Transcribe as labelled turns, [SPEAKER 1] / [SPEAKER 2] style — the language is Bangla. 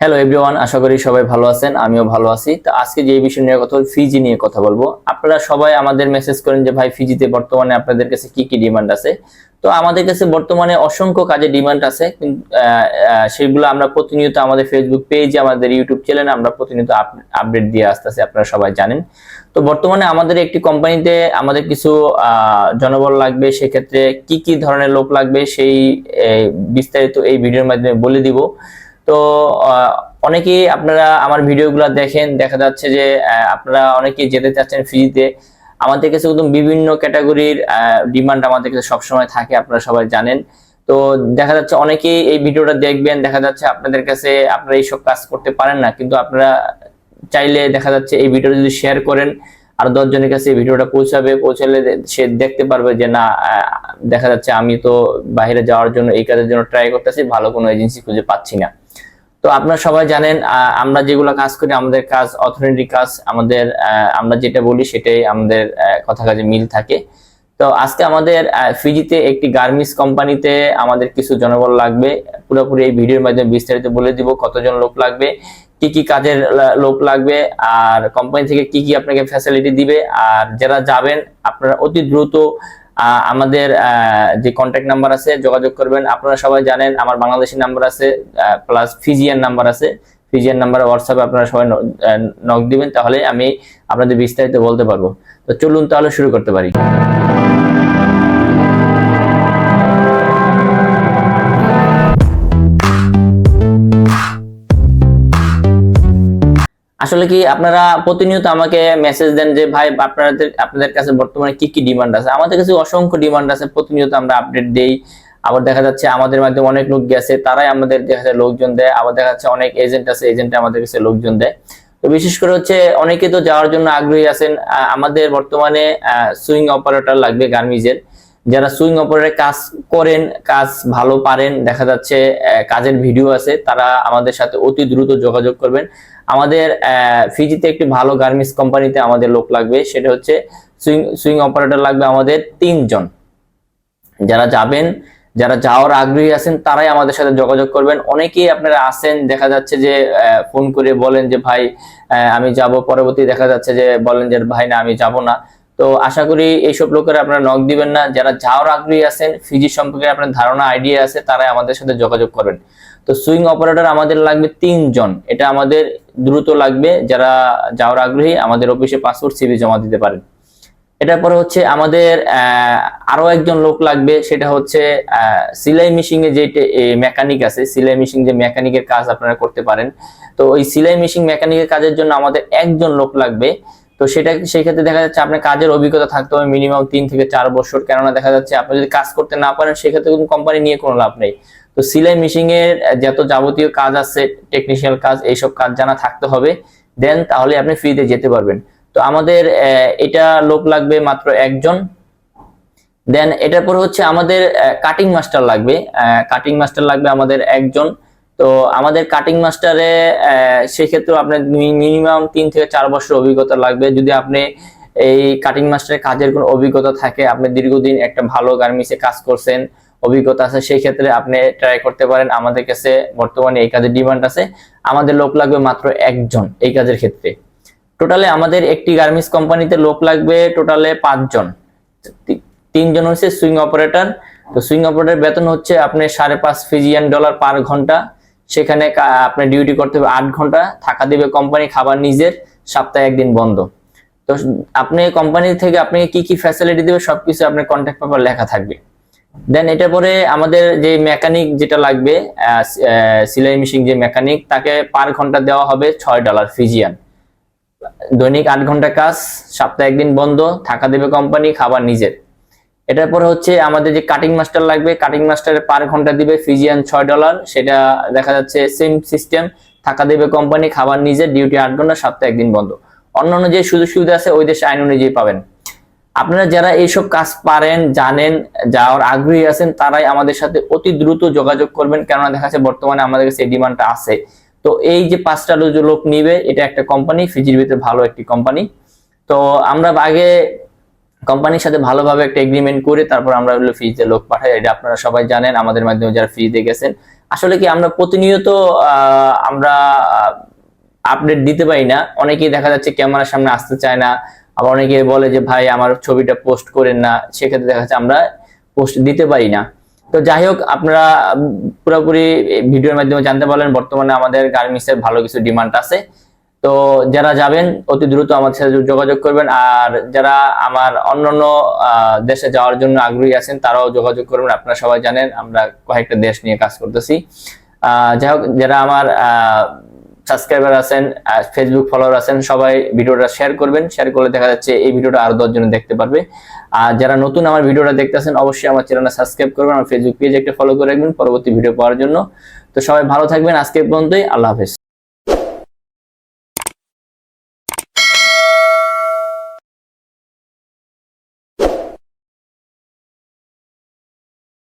[SPEAKER 1] হ্যালো এভরিওয়ান, আশা করি সবাই ভালো আছেন। আমিও ভালো আছি। তো আজকে যে বিষয় নিয়ে কথা বলবো, ফিজি নিয়ে কথা বলবো। আপনারা সবাই আমাদের মেসেজ করেন যে ভাই ফিজিতে বর্তমানে আপনাদের কাছে কি কি ডিমান্ড আছে। তো আমাদের কাছে বর্তমানে অসংখ্য কাজের ডিমান্ড আছে, কিন্তু সেগুলো আমরা প্রতিনিয়ত আমাদের ফেসবুক পেজে, আমাদের ইউটিউব চ্যানেলে আমরা প্রতিনিয়ত আপডেট দিয়ে আসতেছি, আপনারা সবাই জানেন। তো বর্তমানে আমাদের একটি কোম্পানিতে আমাদের কিছু জনবল লাগবে, সেক্ষেত্রে কি কি ধরনের লোক লাগবে সেই বিস্তারিত এই ভিডিওর মাধ্যমে বলে দিব। তো অনেকেই আপনারা আমার ভিডিওগুলো দেখেন, দেখা যাচ্ছে যে আপনারা অনেকেই যেতে চাচ্ছেন ফ্রিতে। আমাদের কাছে একদম বিভিন্ন ক্যাটাগরির ডিমান্ড আমাদের কাছে সবসময় থাকে, আপনারা সবাই জানেন। তো দেখা যাচ্ছে অনেকেই এই ভিডিওটা দেখবেন, দেখা যাচ্ছে আপনাদের কাছে আপনারা এইসব কাজ করতে পারেন না, কিন্তু আপনারা চাইলে দেখা যাচ্ছে এই ভিডিওটা যদি শেয়ার করেন আর 10 জনের কাছে এই ভিডিওটা পৌঁছালে সে দেখতে পারবে যে না, দেখা যাচ্ছে আমি তো বাইরে যাওয়ার জন্য এই কাজের জন্য ট্রাই করতেছি, ভালো কোনো এজেন্সি খুঁজে পাচ্ছি না। তো আপনারা সবাই জানেন আমরা যেগুলো কাজ করি, আমাদের কাজ অর্থনৈতিক কাজ, আমাদের আমরা যেটা বলি সেটাই আমাদের কথা কাজে মিল থাকে। তো আজকে আমাদের ফিজিতে একটি গার্মেন্টস কোম্পানিতে আমাদের কিছু জনবল লাগবে। পুরোপুরি এই ভিডিওর মাধ্যমে বিস্তারিত বলে দিব কতজন লোক লাগবে, কি কি কাজের লোক লাগবে, আর কোম্পানি থেকে কি কি আপনাকে ফ্যাসিলিটি দিবে। আর যারা যাবেন আপনারা অতি দ্রুত আমাদের যে কন্ট্যাক্ট নাম্বার আছে যোগাযোগ করবেন। আপনারা সবাই জানেন আমার বাংলাদেশি নাম্বার আছে, প্লাস ফিজিয়ান নাম্বার আছে। ফিজিয়ান নাম্বারে হোয়াটসঅ্যাপে আপনারা সবাই নক দিবেন, তাহলে আমি আপনাদের বিস্তারিত বলতে পারবো। তো চলুন তাহলে শুরু করতে পারি। আসলে কি আপনারা প্রতিনিয়ত আমাকে মেসেজ দেন যে ভাই আপনাদের কাছে বর্তমানে কি কি ডিমান্ড আছে। আমাদের কাছে অসংখ্য ডিমান্ড আছে, প্রতিনিয়ত আমরা আপডেট দেই। আবার দেখা যাচ্ছে আমাদের মাধ্যমে অনেক লোক গেছে, তারাই আমাদের দেখা যাচ্ছে লোকজন দেয়। আবার দেখা যাচ্ছে অনেক এজেন্ট আছে, এজেন্ট আমাদের কাছে লোকজন দেয়। তো বিশেষ করে হচ্ছে অনেকে তো যাওয়ার জন্য আগ্রহী আছেন। আমাদের বর্তমানে সুইং অপারেটর লাগবে গার্মেন্টসের। যারা সুইং অপারেটর কাজ করেন, কাজ ভালো পারেন, দেখা যাচ্ছে কাজের ভিডিও আছে, তারা আমাদের সাথে অতি দ্রুত যোগাযোগ করবেন। আমাদের ফিজিতে একটি ভালো গার্মেন্টস কোম্পানিতে আমাদের লোক লাগবে, সেটা হচ্ছে সুইং অপারেটর লাগবে আমাদের 3 জন। যারা যাবেন, যারা যাওয়ার আগ্রহী আছেন, তারাই আমাদের সাথে যোগাযোগ করবেন। অনেকেই আপনারা আছেন, দেখা যাচ্ছে যে ফোন করে বলেন যে ভাই আমি যাব, পরবর্তী দেখা যাচ্ছে যে বলেন যে ভাই না আমি যাব না। তো আশা করি এইসব লোকেরা আপনারা নক দিবেন না। যারা যাওয়ার আগ্রহী আছেন, ফিজি সম্পর্কে আপনার ধারণা আইডিয়া আছে, তারাই আমাদের সাথে যোগাযোগ করবেন। তো সুইং অপারেটর আমাদের লাগবে 3 জন, এটা আমাদের দ্রুত লাগবে। যারা যাওয়ার আগ্রহী আমাদের অফিসে পাসপোর্ট সিভি জমা দিতে পারেন। এটার পরে হচ্ছে আমাদের আরো একজন লোক লাগবে, সেটা হচ্ছে সেলাই মেশিন এ যে মেকানিক আছে, সেলাই মেশিন যে মেকানিকের কাজ আপনারা করতে পারেন। তো ওই সেলাই মেশিন মেকানিকের কাজের জন্য আমাদের একজন লোক লাগবে। তো সেই ক্ষেত্রে দেখা যাচ্ছে আপনার কাজের অভিজ্ঞতা থাকতে হবে মিনিমাম 3 থেকে 4 বছর। কেননা দেখা যাচ্ছে আপনি যদি কাজ করতে না পারেন, সেক্ষেত্রে কিন্তু কোম্পানি নিয়ে কোনো লাভ নেই। তো সেলাই মেশিন এর যত যাবতীয় কাজ আছে, টেকনিশিয়াল কাজ, এইসব কাজ জানা থাকতে হবে, দেন তাহলে আপনি ফ্রিতে যেতে পারবেন। তো আমাদের এটা লোক লাগবে মাত্র একজন। দেন এটার পর হচ্ছে আমাদের কাটিং মাস্টার লাগবে। কাটিং মাস্টার লাগবে আমাদের একজন। তো আমাদের কাটিং মাস্টারে সেক্ষেত্রে আপনার মিনিমাম 3 থেকে 4 বছর অভিজ্ঞতা লাগবে। যদি আপনি এই কাটিং মাস্টারের কাজের কোনো অভিজ্ঞতা থাকে, আপনি দীর্ঘদিন একটা ভালো গার্মেন্টসে কাজ করছেন, অভিজ্ঞতা আছে, সেই ক্ষেত্রে আপনি ট্রাই করতে পারেন। আমাদের কাছে বর্তমানে এই কাজের ডিমান্ড আছে। আমাদের লোক লাগবে মাত্র একজন এই কাজের ক্ষেত্রে। টোটালে আমাদের একটি গার্মেন্টস কোম্পানিতে লোক লাগবে টোটালে 5 জন। 3 জন হচ্ছে সুইং অপারেটর। তো সুইং অপারেটর বেতন হচ্ছে আপনি $5.5 ফিজিয়ান পার ঘন্টা। সেখানে আপনি ডিউটি করতে হবে 8 ঘন্টা, থাকা দিবে কোম্পানি, খাবার নিজের, সপ্তাহে 1 দিন বন্ধ। তো আপনি কোম্পানি থেকে আপনি কি কি ফ্যাসিলিটি দিবে সবকিছু আপনার কন্ট্যাক্ট পেপার লেখা থাকবে। দেন এটার পরে আমাদের যে মেকানিক যেটা লাগবে, সেলাই মেশিন যে মেকানিক, তাকে পার ঘন্টা দেওয়া হবে $6 ফিজিয়ান। দৈনিক 8 ঘন্টা কাজ, সপ্তাহে 1 দিন বন্ধ, থাকা দেবে কোম্পানি, খাবার নিজের। এটার পরে হচ্ছে আমাদের যে কাটিং মাস্টার লাগবে, কাটিং মাস্টারের পার ঘন্টা দিবে ফিজিয়ান $6। সেটা দেখা যাচ্ছে সেম সিস্টেম, থাকা দেবে কোম্পানি, খাবার নিজের, ডিউটি 8 ঘন্টা, সপ্তাহে 1 দিন বন্ধ। অন্যান্য যে সুযোগ সুবিধা আছে ওই দেশে আইন অনুযায়ী পাবেন। আপনারা যারা এইসব কাজ পারেন, জানেন, যাওয়ার আগ্রহী আছেন, তারাই আমাদের সাথে অতি দ্রুত যোগাযোগ করবেন। কেননা দেখা যাচ্ছে বর্তমানে আমাদের কাছে এই ডিমান্ডটা আছে। তো এই যে 5টা লোক নিবে, এটা একটা কোম্পানি, ফিজির ভিতরে ভালো একটি কোম্পানি। তো আমরা আগে কোম্পানির সাথে ভালোভাবে একটা এগ্রিমেন্ট করে তারপর আমরা ফ্রিতে লোক পাঠাই। এটা আপনারা সবাই জানেন, আমাদের মাধ্যমে যারা ফ্রিতে গেছেন। আসলে কি আমরা প্রতিনিয়ত আমরা আপডেট দিতে পারি না। অনেকেই দেখা যাচ্ছে ক্যামেরার সামনে আসতে চায় না, আবার অনেকে বলে যে ভাই আমার ছবিটা পোস্ট করেন না, সেক্ষেত্রে দেখা যাচ্ছে আমরা পোস্ট দিতে পারি না। তো যাই হোক, আপনারা পুরোপুরি ভিডিওর মাধ্যমে জানতে পারলেন বর্তমানে আমাদের গার্মেন্টসের ভালো কিছু ডিমান্ড আছে। তো যারা যাবেন অতি দ্রুত আমার সাথে যোগাযোগ করবেন, আর যারা আমার অন্যান্য দেশে যাওয়ার জন্য আগ্রহী আছেন তারাও যোগাযোগ করবেন। আপনারা সবাই জানেন আমরা কয়েকটা দেশ নিয়ে কাজ করতেছি। যাই হোক, যারা আমার সাবস্ক্রাইবার আছেন, ফেসবুক ফলোয়ার আছেন, সবাই ভিডিওটা শেয়ার করবেন। শেয়ার করলে দেখা যাচ্ছে এই ভিডিওটা আরো 10 জন দেখতে পারবে। আর যারা নতুন আমার ভিডিওটা দেখতেছেন অবশ্যই আমার চ্যানেলটা সাবস্ক্রাইব করবেন, আমার ফেসবুক পেজ একটা ফলো করে রাখবেন পরবর্তী ভিডিও পাওয়ার জন্য। তো সবাই ভালো থাকবেন, আজকে পর্যন্তই, আল্লাহ হাফেজ।